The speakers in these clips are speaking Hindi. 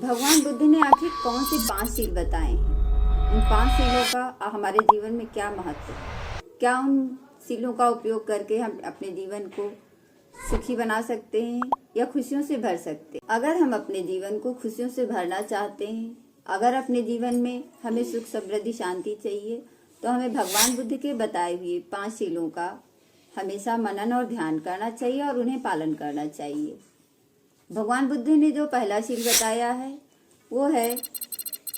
भगवान बुद्ध ने आखिर कौन से 5 सील बताए हैं? उन 5 सीलों का हमारे जीवन में क्या महत्व है? क्या उन सीलों का उपयोग करके हम अपने जीवन को सुखी बना सकते हैं या खुशियों से भर सकते हैं? अगर हम अपने जीवन को खुशियों से भरना चाहते हैं, अगर अपने जीवन में हमें सुख, समृद्धि, शांति चाहिए, तो हमें भगवान बुद्ध के बताए हुए 5 सीलों का हमेशा मनन और ध्यान करना चाहिए और उन्हें पालन करना चाहिए। भगवान बुद्ध ने जो पहला सील बताया है वो है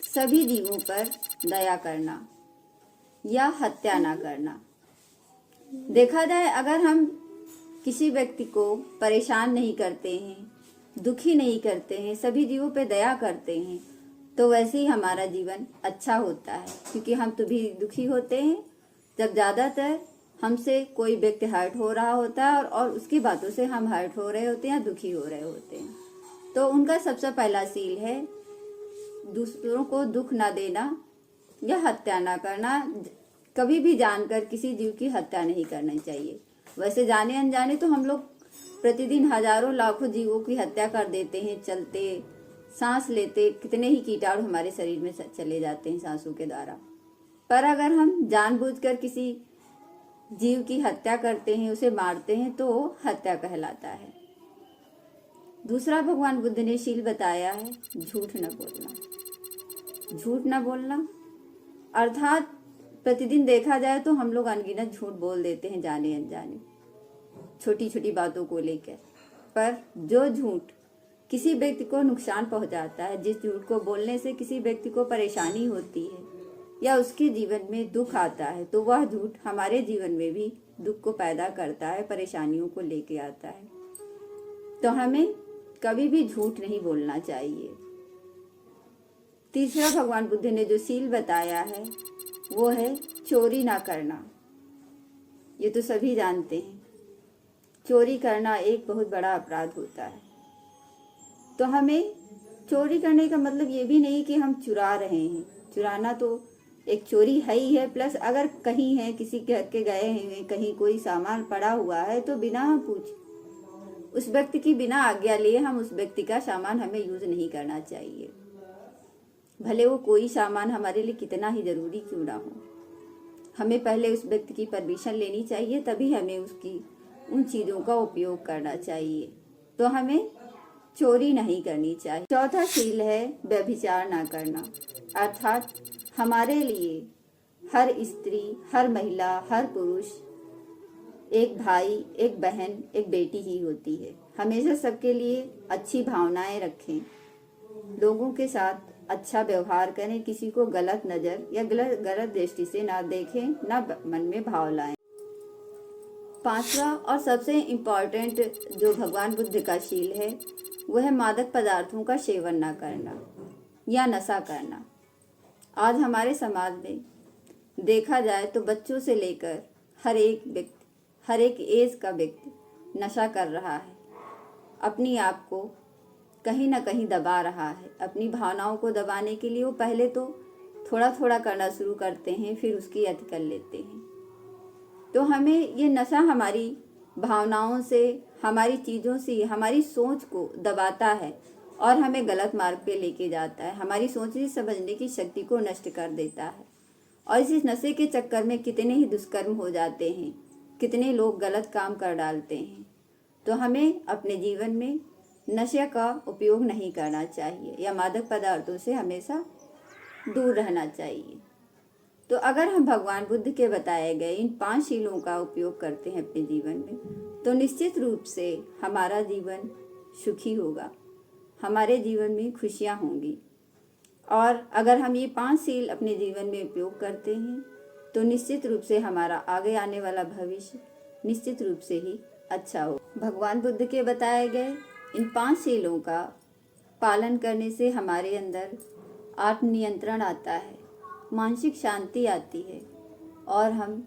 सभी जीवों पर दया करना या हत्या ना करना। देखा जाए, अगर हम किसी व्यक्ति को परेशान नहीं करते हैं, दुखी नहीं करते हैं, सभी जीवों पर दया करते हैं, तो वैसे ही हमारा जीवन अच्छा होता है। क्योंकि हम तो भी दुखी होते हैं जब ज़्यादातर हमसे कोई व्यक्ति हर्ट हो रहा होता है और उसकी बातों से हम हर्ट हो रहे होते हैं या दुखी हो रहे होते हैं। तो उनका सबसे पहला सील है दूसरों को दुख ना देना या हत्या ना करना। कभी भी जानकर किसी जीव की हत्या नहीं करनी चाहिए। वैसे जाने अनजाने तो हम लोग प्रतिदिन हजारों लाखों जीवों की हत्या कर देते हैं। चलते, सांस लेते, कितने ही कीटाणु हमारे शरीर में चले जाते हैं सांसों के द्वारा। पर अगर हम जानबूझकर किसी जीव की हत्या करते हैं, उसे मारते हैं, तो हत्या कहलाता है। दूसरा भगवान बुद्ध ने शील बताया है झूठ न बोलना। झूठ न बोलना अर्थात प्रतिदिन देखा जाए तो हम लोग अनगिनत झूठ बोल देते हैं जाने अनजाने, छोटी छोटी बातों को लेकर। पर जो झूठ किसी व्यक्ति को नुकसान पहुंचाता है, जिस झूठ को बोलने से किसी व्यक्ति को परेशानी होती है या उसके जीवन में दुख आता है, तो वह झूठ हमारे जीवन में भी दुख को पैदा करता है, परेशानियों को लेके आता है। तो हमें कभी भी झूठ नहीं बोलना चाहिए। तीसरा भगवान बुद्ध ने जो सील बताया है वो है चोरी ना करना। ये तो सभी जानते हैं, चोरी करना एक बहुत बड़ा अपराध होता है। तो हमें चोरी करने का मतलब ये भी नहीं कि हम चुरा रहे हैं। चुराना तो एक चोरी है ही है, प्लस अगर कहीं है, किसी के घर के गए हैं, कहीं कोई सामान पड़ा हुआ है, तो बिना पूछ उस व्यक्ति की बिना आज्ञा लिए हम उस व्यक्ति का सामान हमें यूज नहीं करना चाहिए। भले वो कोई सामान हमारे लिए कितना ही जरूरी क्यों ना हो, हमें पहले उस व्यक्ति की परमिशन लेनी चाहिए, तभी हमें उसकी उन चीजों का उपयोग करना चाहिए। तो हमें चोरी नहीं करनी चाहिए। चौथा शील है व्यभिचार ना करना। अर्थात हमारे लिए हर स्त्री, हर महिला, हर पुरुष एक भाई, एक बहन, एक बेटी ही होती है। हमेशा सबके लिए अच्छी भावनाएं रखें, लोगों के साथ अच्छा व्यवहार करें, किसी को गलत नजर या गलत दृष्टि से ना देखें, ना मन में भाव लाएं। पांचवा और सबसे इम्पोर्टेंट जो भगवान बुद्ध का शील है वह है मादक पदार्थों का सेवन ना करना या नशा करना। आज हमारे समाज में देखा जाए तो बच्चों से लेकर हर एक व्यक्ति, हर एक एज का व्यक्ति नशा कर रहा है, अपनी आप को कहीं ना कहीं दबा रहा है। अपनी भावनाओं को दबाने के लिए वो पहले तो थोड़ा थोड़ा करना शुरू करते हैं, फिर उसकी अति कर लेते हैं। तो हमें ये नशा हमारी भावनाओं से, हमारी चीज़ों से, हमारी सोच को दबाता है और हमें गलत मार्ग पे लेके जाता है। हमारी सोचने समझने की शक्ति को नष्ट कर देता है। और इस नशे के चक्कर में कितने ही दुष्कर्म हो जाते हैं, कितने लोग गलत काम कर डालते हैं। तो हमें अपने जीवन में नशे का उपयोग नहीं करना चाहिए या मादक पदार्थों से हमेशा दूर रहना चाहिए। तो अगर हम भगवान बुद्ध के बताए गए इन 5 शीलों का उपयोग करते हैं अपने जीवन में, तो निश्चित रूप से हमारा जीवन सुखी होगा, हमारे जीवन में खुशियाँ होंगी। और अगर हम ये 5 सील अपने जीवन में उपयोग करते हैं तो निश्चित रूप से हमारा आगे आने वाला भविष्य निश्चित रूप से ही अच्छा हो। भगवान बुद्ध के बताए गए इन 5 सीलों का पालन करने से हमारे अंदर आत्मनियंत्रण आता है, मानसिक शांति आती है और हम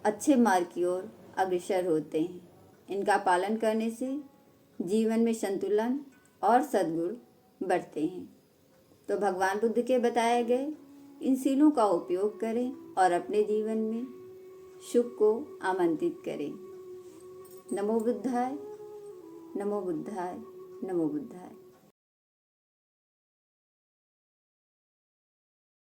अच्छे मार्ग की ओर अग्रसर होते हैं। इनका पालन करने से जीवन में संतुलन और सद्गुण बढ़ते हैं। तो भगवान बुद्ध के बताए गए इन सीलों का उपयोग करें और अपने जीवन में सुख को आमंत्रित करें। नमो बुद्धाय, नमो बुद्धाय, नमो बुद्धाय।